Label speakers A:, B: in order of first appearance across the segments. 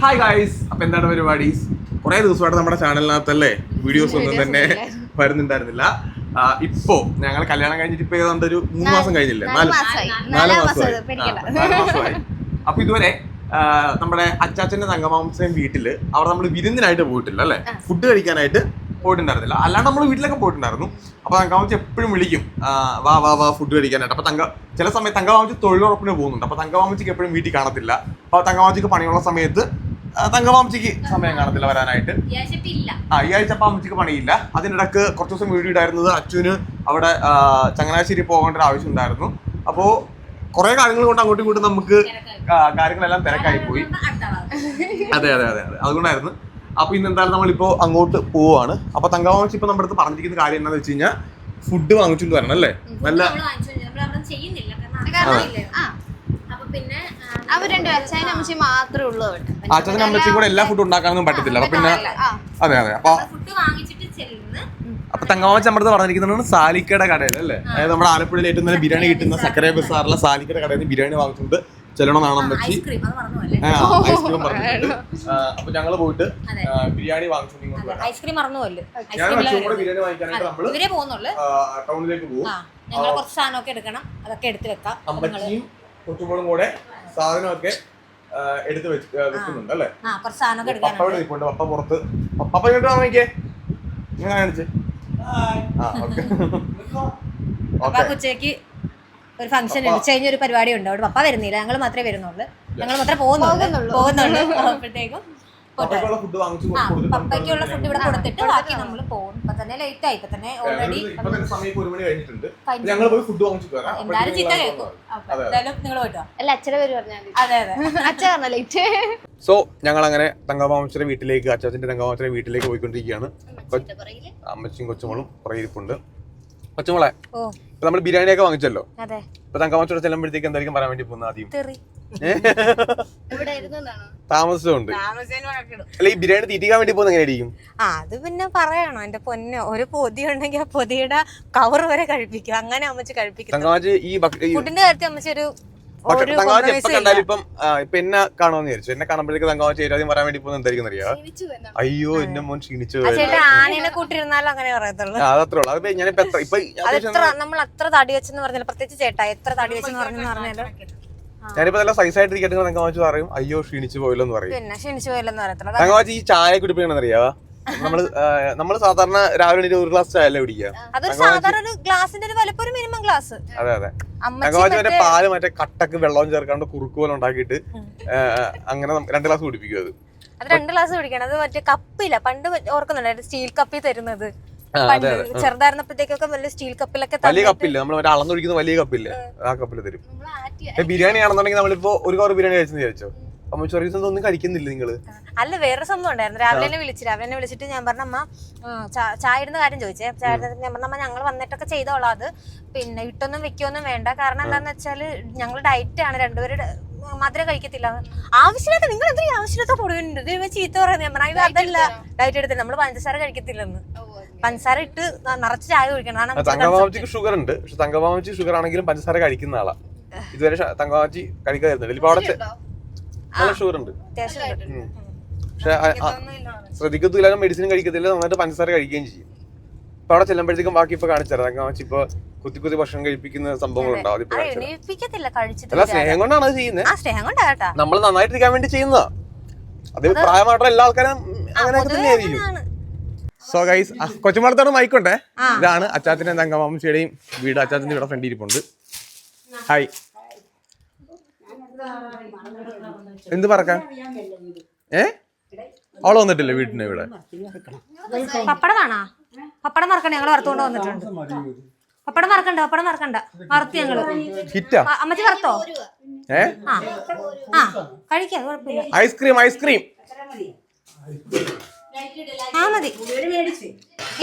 A: Hi guys, അപ്പൊ എന്താണ് പരിപാടി? കുറെ ദിവസമായിട്ട് നമ്മുടെ ചാനലിനകത്തല്ലേ വീഡിയോസ് ഒന്നും തന്നെ വരുന്നുണ്ടായിരുന്നില്ല. ഇപ്പോ ഞങ്ങൾ കല്യാണം കഴിഞ്ഞിട്ട് ഇപ്പൊ ഏതാണ്ട് ഒരു 3 മാസം കഴിഞ്ഞില്ലേ, 4 മാസമായി. അപ്പൊ ഇതുവരെ നമ്മുടെ അച്ചാച്ചന്റെ തങ്കമാംസയും വീട്ടില് അവിടെ നമ്മൾ വിരുന്നിനായിട്ട് പോയിട്ടില്ല അല്ലെ, ഫുഡ് കഴിക്കാനായിട്ട് പോയിട്ടുണ്ടായിരുന്നില്ല. അല്ലാണ്ട് നമ്മൾ വീട്ടിലൊക്കെ പോയിട്ടുണ്ടായിരുന്നു. അപ്പൊ തങ്കമാംസി എപ്പോഴും വിളിക്കും, വാ വാ വാ ഫുഡ് കഴിക്കാനായിട്ട്. അപ്പൊ ചില സമയത്ത് തങ്കമാംസി തൊഴിലുറപ്പിന് പോകുന്നുണ്ട്. അപ്പൊ തങ്കമാംസിക്ക് എപ്പോഴും വീട്ടിൽ കാണത്തില്ല. അപ്പൊ തങ്കമാംസിക്ക് പണിയുള്ള സമയത്ത് തങ്കമാംസിക്ക് സമയം കാണത്തില്ല വരാനായിട്ട്. ഈ ആഴ്ച അപ്പൊ അമ്മച്ചിക്ക് പണിയില്ല. അതിനിടക്ക് കുറച്ച് ദിവസം വീഡിയോ ഇടായിരുന്നത് അച്ഛന് അവിടെ ചങ്ങനാശ്ശേരി പോകേണ്ട ഒരു ആവശ്യം ഉണ്ടായിരുന്നു. അപ്പോ കുറെ കാര്യങ്ങൾ കൊണ്ട് അങ്ങോട്ടും ഇങ്ങോട്ടും നമുക്ക് കാര്യങ്ങളെല്ലാം തിരക്കായി പോയി. അതെ അതെ അതെ അതെ, അതുകൊണ്ടായിരുന്നു. അപ്പൊ ഇന്ന് എന്തായാലും നമ്മളിപ്പോ അങ്ങോട്ട് പോവാണ്. അപ്പൊ തങ്കമാംസി ഇപ്പൊ നമ്മുടെ അടുത്ത് പറഞ്ഞിരിക്കുന്ന കാര്യം എന്താണെന്ന് വെച്ച് കഴിഞ്ഞാൽ ഫുഡ് വാങ്ങിച്ചുകൊണ്ട് വരണം അല്ലേ. നല്ല അച്ഛനും അമ്മച്ചും കൂടെ എല്ലാ ഫുഡും ഉണ്ടാക്കാനൊന്നും പറ്റത്തില്ല. അപ്പൊ പിന്നെ അതെ അതെ. അപ്പൊ തങ്കമാംസി നമ്മുടെ അടുത്ത് പറഞ്ഞിരിക്കുന്നത് സാലിക്കയുടെ കടയിൽ അല്ലേ, അതായത് നമ്മുടെ ആലപ്പുഴയിൽ ഏറ്റവും നല്ല ബിരിയാണി കിട്ടുന്ന സക്കര ബസാറിലെ സാലിക്കയുടെ കടയിൽ നിന്ന് ബിരിയാണി വാങ്ങിച്ചുകൊണ്ട് ചെല്ലണമെന്നാണ് അമ്മച്ചി ഐസ്ക്രീം പറഞ്ഞിട്ടുണ്ട്. അപ്പൊ ഞങ്ങള് പോയിട്ട് ബിരിയാണി വാങ്ങിച്ചോണ്ട്
B: ഐസ്ക്രീം മറന്നുപോലും.
A: ഞാൻ കൂടെ ബിരിയാണി വാങ്ങിക്കാനായിട്ട് നമ്മള് ടൗണിലേക്ക് പോകും.
B: ഞങ്ങൾ കുറച്ച് സാധനമൊക്കെ എടുക്കണം, അതൊക്കെ എടുത്ത് വെക്കാം.
A: അമ്മച്ചിയും കൊച്ചുമ്പോഴും കൂടെ സാധനമൊക്കെ എടുത്ത് വെക്കുന്നുണ്ട് അല്ലേ.
B: കുറച്ച് സാധനമൊക്കെ എടുക്കാനുണ്ട്.
A: പപ്പ പുറത്ത്. പപ്പ ഇങ്ങോട്ട് വാങ്ങിക്കേ, ഇങ്ങനെ കാണിച്ച്.
B: ഉച്ചയ്ക്ക് ഒരു ഫംഗ്ഷൻ ഉണ്ട്, കഴിഞ്ഞ ഒരു പരിപാടി ഉണ്ട്. അവിടെ പപ്പ വരുന്നില്ല, ഞങ്ങൾ മാത്രമേ വരുന്നുള്ളൂ. ഞങ്ങൾ മാത്രമേ പോകുന്നുള്ളൂ. അപ്പോഴത്തേക്കും പപ്പയ്ക്കുള്ള ഫുഡ് ഇവിടെ കൊടുത്തിട്ട് ബാക്കി നമ്മൾ പോകും. ഇപ്പൊ തന്നെ ലേറ്റ് ആയി. ഇപ്പൊ തന്നെ ഓൾറെഡി എന്തായാലും ചീത്ത കേൾക്കും. എന്തായാലും നിങ്ങൾ പോയിട്ടോ. അല്ല അച്ഛനെ പേര് പറഞ്ഞാൽ. അതെ അതെ, അച്ഛൻ പറഞ്ഞ ലേറ്റ്.
A: സോ ഞങ്ങൾ അങ്ങനെ തങ്കമാംസിയുടെ വീട്ടിലേക്ക്, അച്ചാച്ചന്റെ തങ്കമാംസിയുടെ വീട്ടിലേക്ക് പോയിക്കൊണ്ടിരിക്കുകയാണ്. അമ്മച്ചിയും കൊച്ചുമോളും പുറകിരിപ്പുണ്ട്. കൊച്ചുമോളെ, ഇപ്പൊ നമ്മൾ ബിരിയാണി ഒക്കെ വാങ്ങിച്ചല്ലോ. ഇപ്പൊ തങ്കമാംസിയോടെ ചെല്ലുമ്പോഴത്തേക്ക് എന്തായിരിക്കും പറയാൻ വേണ്ടി പോകുന്നത്? ആദ്യം താമസമുണ്ട് അല്ല, ഈ ബിരിയാണി തീറ്റിക്കാൻ വേണ്ടി പോകുന്ന എങ്ങനെയായിരിക്കും?
B: അത് പിന്നെ പറയണോ എന്റെ പൊന്നോ, ഒരു പൊതി ഉണ്ടെങ്കിൽ ആ പൊതിയുടെ കവർ വരെ കഴിപ്പിക്കും. അങ്ങനെ അമ്മച്ചി കഴിപ്പിക്കും. ഫുഡിന്റെ കാര്യത്തിൽ അമ്മച്ചി ഒരു
A: തങ്കമാച്ചി എപ്പൊ കണ്ടാലും ഇപ്പൊ എന്നെ കാണുമെന്ന് വിചാരിച്ചു. എന്നെ കാണുമ്പോഴേക്ക് തങ്കമാച്ചി ആദ്യം പറയാൻ വേണ്ടി പോകുന്നത് എന്തായിരിക്കും അറിയാ? അയ്യോ എന്റെ മോൻ ക്ഷീണിച്ചു.
B: ആനയെ കൂട്ടിരുന്നാലും അങ്ങനെ പറയത്തുള്ളൂ.
A: അതത്രേ ഉള്ളൂ. അത് ഞാനിപ്പോ
B: നമ്മൾ അത്ര തടി വെച്ചെന്ന് പറഞ്ഞാൽ, പ്രത്യേകിച്ച് ചേട്ടാ എത്ര തടി വെച്ചെന്ന് പറഞ്ഞാലും
A: ഞാനിപ്പോ നല്ല സൈസായിട്ടിരിക്കട്ടെ തങ്കമാച്ചി പറയും അയ്യോ ക്ഷീണിച്ചു പോയല്ലോ എന്ന് പറയും.
B: പിന്നെ ക്ഷീണിച്ചു പോയല്ലോ പറയത്തുള്ളൂ.
A: തങ്കമാച്ചി ഈ ചായ കുടിപ്പിക്കണെന്ന് അറിയാവാ? നമ്മള് സാധാരണ രാവിലെ ഒരു ഗ്ലാസ് ചായ അല്ലേ കുടിക്കുക. അതെ അതെ. തങ്കമാച്ചി മറ്റേ പാല് മറ്റേ കട്ടക്ക് വെള്ളം ചേർക്കാണ്ട് കുറുക്ക് പോലെ ഉണ്ടാക്കിയിട്ട് അങ്ങനെ 2 ഗ്ലാസ് കുടിപ്പിക്കും.
B: അത് 2 ഗ്ലാസ് കുടിക്കണം. അത് മറ്റേ കപ്പില്ല, പണ്ട് ഓർക്കുന്നുണ്ട് സ്റ്റീൽ കപ്പിൽ തരുന്നത്. ചെറുതായിരുന്നപ്പോഴത്തേക്കൊക്കെ വലിയ സ്റ്റീൽ കപ്പിലൊക്കെ,
A: വലിയ കപ്പില്ല, നമ്മൾ മറ്റേ അളന്നൊഴിക്കുന്ന വലിയ കപ്പില്ലേ, ആ കപ്പില് തരും. ബിരിയാണി ആണെന്നുണ്ടെങ്കിൽ നമ്മളിപ്പോ ഒരു കവർ ബിരിയാണി കഴിച്ചെന്ന് വിചാരിച്ചോ, ഒന്നും കഴിക്കുന്നില്ല നിങ്ങള്?
B: അല്ല, വേറെ സംഭവം ഉണ്ടായിരുന്നു. രാവിലെ എന്നെ വിളിച്ചിട്ട് ഞാൻ പറഞ്ഞ അമ്മ ചായ ഇടുന്ന കാര്യം ചോദിച്ചേ. ചായ ഞാൻ പറഞ്ഞ ഞങ്ങൾ വന്നിട്ടൊക്കെ ചെയ്തോളാം, അത് പിന്നെ ഇട്ടൊന്നും വെക്കൊന്നും വേണ്ട. കാരണം എന്താന്ന് വെച്ചാല് ഞങ്ങൾ ഡയറ്റ് ആണ്, രണ്ടുപേരും മധുരം കഴിക്കത്തില്ല. ആവശ്യമില്ലാത്ത നിങ്ങൾ എന്തെങ്കിലും ആവശ്യമില്ലാത്ത കൊടുക്കുന്നുണ്ട് ചീത്ത പറയുന്നത്. ഞാൻ പറഞ്ഞ അതല്ല ഡയറ്റ് എടുത്തില്ല, നമ്മള് പഞ്ചസാര കഴിക്കത്തില്ലെന്ന്. പഞ്ചസാര ഇട്ട് നിറച്ച് ചായ കുടിക്കണം.
A: തങ്കമാച്ചിക്ക് ഷുഗർ ഉണ്ട്, പക്ഷെ തങ്കമാച്ചി ഷുഗർ ആണെങ്കിലും പഞ്ചസാര കഴിക്കുന്ന ആളാ. ഇതുവരെ തങ്കമാച്ചി കഴിക്കാതിരുന്നില്ല. ഇപ്പൊ അവിടെ നല്ല ഷുഗർ ഉണ്ട്, പക്ഷെ ശ്രദ്ധിക്കത്തില്ല, മെഡിസിൻ കഴിക്കത്തില്ല, നന്നായിട്ട് പഞ്ചസാര കഴിക്കുകയും ചെയ്യും. ഇപ്പൊ അവിടെ ചെല്ലുമ്പോഴത്തേക്കും ബാക്കി ഇപ്പൊ കാണിച്ചു തരാം. തങ്കമാച്ചി ഇപ്പൊ കുത്തി ഭക്ഷണം കഴിപ്പിക്കുന്ന സംഭവങ്ങളുണ്ടാവും. അല്ല, സ്നേഹം കൊണ്ടാണ് അത് ചെയ്യുന്നത്. നമ്മൾ നന്നായിട്ടിരിക്കാൻ വേണ്ടി ചെയ്യുന്നതാ. അത് പ്രായമായിട്ടുള്ള എല്ലാ ആൾക്കാരും അങ്ങനെയൊക്കെ തന്നെയായിരിക്കും. സോ ഗൈസ്, കൊച്ചുമോളത്തോട് മൈക്കുണ്ടേ. ഇതാണ് അച്ചാച്ചന്റെ തങ്കമാംസിയുടെയും വീട്. അച്ചാച്ചന്റെ ഇവിടെ ഫ്രണ്ട് ഇരിപ്പുണ്ട്. ഹായ്. എന്ത് പറക്കാൻ? അവള് വന്നിട്ടില്ലേ വീട്ടിന് ഇവിടെ?
B: പപ്പടമാണോ? പപ്പടം മറക്കണ്ട, ഞങ്ങൾ വറുത്തുകൊണ്ട് വന്നിട്ടുണ്ട്. പപ്പടം മറക്കണ്ട വറുത്ത് ഞങ്ങള്. അമ്മച്ചി വറുത്തോ? കഴിക്കാം, കുഴപ്പമില്ല.
A: ഐസ്ക്രീം
B: മതി,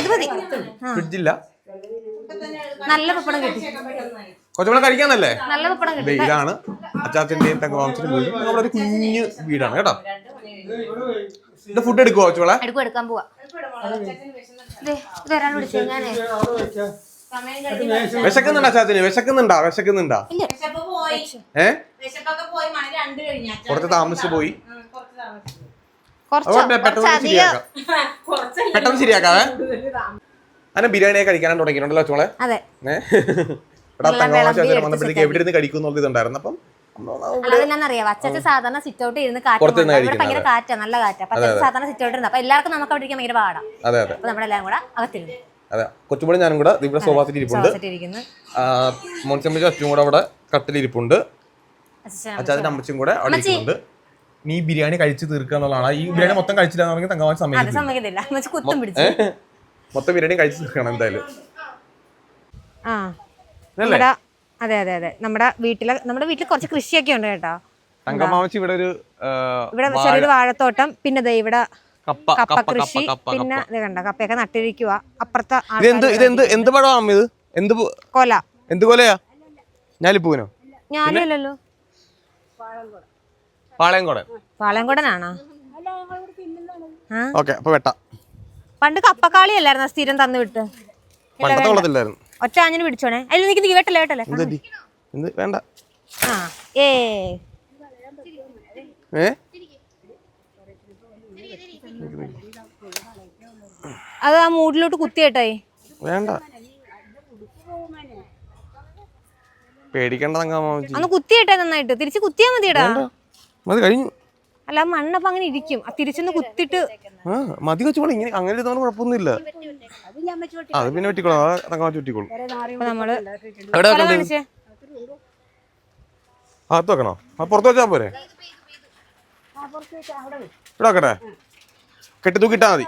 B: ഇത് മതി.
A: ഫ്രിഡ്ജില്ല,
B: നല്ല പപ്പടം കിട്ടി.
A: കൊച്ചുമോളെ കഴിക്കാനല്ലേ?
B: നല്ല പപ്പടം കിട്ടി.
A: ഇതാണ് അച്ചാച്ചന്റെയും തങ്കമാംസിന്റെയും വീട്. നമ്മുടെ ഒരു കുഞ്ഞു വീടാണ് കേട്ടോ. ഫുഡ് എടുക്കുവോ കൊച്ചുമോളെ?
B: എടുക്കാൻ പോവാ.
A: വിശക്കുന്നുണ്ടാ അച്ചാച്ചന്? വിശക്കുന്നുണ്ടാ? കുറച്ച് താമസിച്ചു പോയി. പെട്ടെന്ന് ശരിയാക്കാവേ. അങ്ങനെ ബിരിയാണിയൊക്കെ കഴിക്കാനും തുടങ്ങിയിട്ടുണ്ടല്ലോ ചോളെ.
B: അതെ,
A: ഇവിടെ തങ്കമാമ വന്നപ്പോഴത്തേക്ക് എവിടെ ഇരുന്ന് കഴിക്കും എന്നുള്ള ഇതുണ്ടായിരുന്നു. അപ്പം
B: അതെന്നാന്നറിയാം, അച്ഛൻ സാധാരണ സിറ്റ് ഔട്ട് ഇരുന്ന് കാറ്റ്, ഭയങ്കര കാറ്റാ, നല്ല കാറ്റാ. അപ്പൊ അച്ഛൻ സാധാരണ സിറ്റ് ഔട്ട് ഇരുന്ന്, അപ്പൊ എല്ലാവർക്കും നമുക്ക് അവിടെ ഇരിക്കാൻ ഭയങ്കര പാടാം. അപ്പൊ നമ്മളെല്ലാം കൂടെ അകത്തിരുന്നു.
A: അതെ, കൊച്ചുപൊടി ഞാനും കൂടെ ഇവിടെ സോഫാ സെറ്റ് ഇരിപ്പുണ്ട്. മോൻസമ്മച്ചും അച്ഛനും കൂടെ അവിടെ കട്ടിലിരിപ്പുണ്ട്. അച്ഛനും അമ്മച്ചും കൂടെ അവിടെ ഇരിക്കുന്നുണ്ട്. നീ ബിരിയാണി കഴിച്ച് തീർക്കുക എന്നുള്ളതാണ്. ഈ ബിരിയാണി മൊത്തം കഴിച്ചില്ല തങ്കമാമ
B: സമ്മതിക്കത്തില്ല.
A: മൊത്തം ബിരിയാണി കഴിച്ച് തീർക്കണം എന്തായാലും.
B: അതെ അതെ അതെ, നമ്മുടെ വീട്ടില് കുറച്ച് കൃഷിയൊക്കെ ഉണ്ട് കേട്ടോ.
A: തങ്കമാമച്ചി ഇവിടെ
B: ചെറിയൊരു വാഴത്തോട്ടം, പിന്നെ ഇവിടെ കപ്പ കൃഷി, പിന്നെ ഇത് കണ്ട കപ്പയൊക്കെ നട്ടിരിക്കുക. അപ്പുറത്തെ
A: എന്ത് പഴമാ ഇത്?
B: കൊല.
A: എന്ത് കൊലയാ? ഞാലിപ്പൂവിനോ?
B: ഞാനില്ലല്ലോ, പാളയംകോടനാണോ? പണ്ട് കപ്പക്കാളി അല്ലായിരുന്നു സ്ഥിരം തന്നു വിട്ട്. ഒറ്റ ആഞ്ഞിന് പിടിച്ചോണേ. അതിൽ എനിക്ക് കേട്ടല്ലേ കേട്ടല്ലേ
A: വേണ്ട.
B: അത് ആ മൂടിലോട്ട് കുത്തിയേട്ടായി.
A: വേണ്ട, പേടിക്കണ്ട.
B: അന്ന് കുത്തിയേട്ടെ നന്നായിട്ട്. തിരിച്ച് കുത്തിയാ മതിയടാ.
A: മതി, കഴിഞ്ഞു.
B: അല്ല, മണ്ണപ്പ അങ്ങനെ ഇരിക്കും. തിരിച്ചൊന്ന് കുത്തിട്ട്
A: മതി വെച്ചോളൂ. ഇങ്ങനെ അങ്ങനെ ഇരുന്നോണ്ട് കുഴപ്പമൊന്നുമില്ല. അത് പിന്നെ വെട്ടിക്കോളൂ, തങ്കമാമ വെട്ടിക്കോളൂ.
B: നമ്മള്
A: അകത്ത് വെക്കണോ? പുറത്ത് വെച്ചാ പോരെ? ഇവിടെ വെക്കട്ടെ? കെട്ടി തൂക്കിട്ടാ മതി.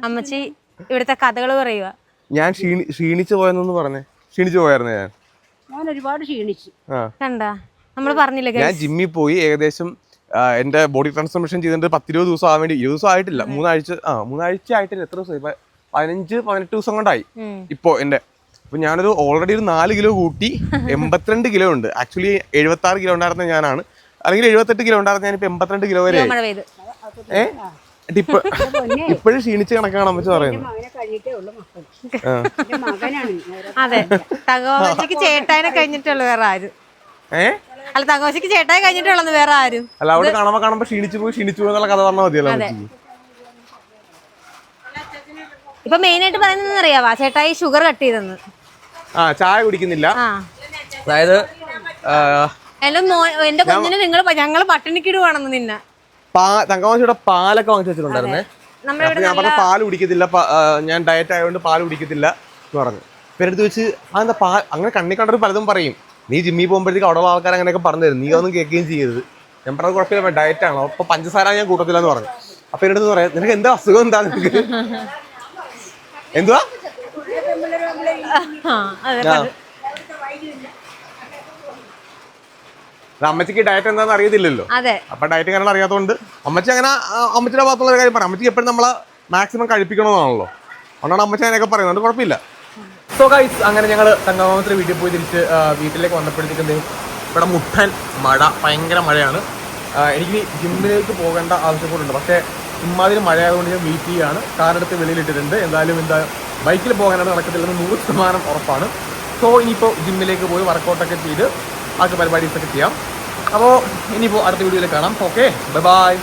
B: അമ്മച്ചി ഇവിടുത്തെ കഥകള് പറയുക.
A: ഞാൻ ക്ഷീണിച്ചു പോയെന്നൊന്ന് പറഞ്ഞേ. ക്ഷീണിച്ചു പോയായിരുന്നു
C: ഞാൻ ഒരുപാട് ക്ഷീണിച്ചു.
B: കണ്ടാ, നമ്മള് പറഞ്ഞില്ലേ,
A: ഞാൻ ജിമ്മിൽ പോയി. ഏകദേശം എന്റെ ബോഡി ട്രാൻസ്ഫോർമേഷൻ ചെയ്തിട്ട് 10-20 ദിവസം ആവാൻ വേണ്ടി. 20 ദിവസം ആയിട്ടില്ല, 3 ആഴ്ച ആയിട്ടില്ല. എത്ര ദിവസം? 15-18 ദിവസം കൊണ്ടായി ഇപ്പോ എന്റെ. അപ്പൊ ഞാനൊരു ഓൾറെഡി ഒരു 4 കിലോ കൂട്ടി 82 കിലോ ഉണ്ട്. ആക്ച്വലി 76 കിലോ ഉണ്ടായിരുന്ന ഞാനാണ്, അല്ലെങ്കിൽ 78 കിലോ ഉണ്ടായിരുന്ന ഞാനിപ്പോ 82 കിലോ വരെ. ഇപ്പോഴും ക്ഷീണിച്ച് കണക്കാണ് അമ്മച്ചി പറയുന്നത്.
B: അതെ, തങ്കമാമച്ചിക്ക് ചേട്ടായിനെ കഴിഞ്ഞിട്ടുള്ളു വേറെ ആരും. അല്ല, തങ്കമാമച്ചിക്ക് ചേട്ടായി കഴിഞ്ഞിട്ടുള്ളു വേറെ ആരും.
A: അല്ല, അവിടെ കാണുമ്പോ ക്ഷീണിച്ചു പോയി എന്നുള്ള കഥ പറഞ്ഞാൽ മതിയല്ലോ.
B: ഇപ്പൊ മെയിൻ ആയിട്ട് പറയുന്നത് അറിയാവാ, ചേട്ടായി ഷുഗർ കട്ട് ചെയ്തെന്ന്.
A: ചായ കുടിക്കുന്നില്ല. അതായത്
B: എന്റെ കുഞ്ഞിന് ഞങ്ങള് പട്ടിണിക്കിടുവാണെന്ന്. നിന്നെ
A: തങ്കമാമച്ചിയുടെ പാലൊക്കെ വാങ്ങിച്ചു വെച്ചിട്ടുണ്ടായിരുന്നേ. ഞാൻ പറഞ്ഞ പാല് കുടിക്കത്തില്ല, ഞാൻ ഡയറ്റ് ആയതുകൊണ്ട് പാല് കുടിക്കത്തില്ല എന്ന് പറഞ്ഞു. പേരെടുത്ത് വെച്ച് അതെന്താ അങ്ങനെ കണ്ണി കണ്ടൊരു പലതും പറയും. നീ ജിമ്മിൽ പോകുമ്പോഴത്തേക്ക് അവിടെ ആൾക്കാർ അങ്ങനെയൊക്കെ പറഞ്ഞു തരും, നീ ഒന്നും കേൾക്കുകയും ചെയ്യരുത്. ഞാൻ പറഞ്ഞത് കുഴപ്പമില്ല, ഡയറ്റ് ആണോ, അപ്പൊ പഞ്ചസാര ഞാൻ കൂട്ടത്തില്ലെന്ന് പറഞ്ഞു. അപ്പൊ എൻ്റെ അടുത്ത് പറയാം, നിനക്ക് എന്താ അസുഖം, എന്താ നിനക്ക് എന്തുവാ? അമ്മച്ചിക്ക് ഡയറ്റ് എന്താണെന്ന് അറിയത്തില്ലല്ലോ. അപ്പൊ ഡയറ്റ് കാരണം അറിയാത്തതുകൊണ്ട് അമ്മച്ചി അങ്ങനെ അമ്മച്ചിയുടെ ഭാഗത്തുള്ള കാര്യം പറയാം. അമ്മച്ചിക്ക് എപ്പോഴും നമ്മളെ മാക്സിമം കഴിപ്പിക്കണമെന്നാണല്ലോ, അതുകൊണ്ടാണ് അമ്മച്ചി അതിനൊക്കെ പറയുന്നത്. കുഴപ്പമില്ല. സോ ഗൈസ്, അങ്ങനെ ഞങ്ങൾ തങ്കമാമത്തിന്റെ വീട്ടിൽ പോയി തിരിച്ച് വീട്ടിലേക്ക് വന്നപ്പോഴത്തേക്കും ഇവിടെ മുട്ടൻ മഴ, ഭയങ്കര മഴയാണ്. എനിക്ക് ജിമ്മിലേക്ക് പോകേണ്ട ആവശ്യം കൂടെ, പക്ഷേ ഇമ്മാതിരി മഴയായതുകൊണ്ട് ഞാൻ വെയിറ്റ് ചെയ്യുകയാണ്. കാറെടുത്ത് വെളിയിലിട്ടിട്ടുണ്ട്. എന്തായാലും ബൈക്കിൽ പോകാനായിട്ട് നടക്കത്തില്ലെന്ന് 100% ഉറപ്പാണ്. സോ ഇനിയിപ്പോൾ ജിമ്മിലേക്ക് പോയി വർക്കൗട്ടൊക്കെ ചെയ്ത് ബാക്കി പരിപാടീസൊക്കെ ചെയ്യാം. അപ്പോൾ ഇനിയിപ്പോൾ അടുത്ത വീഡിയോയിൽ കാണാം. Okay, bye bye.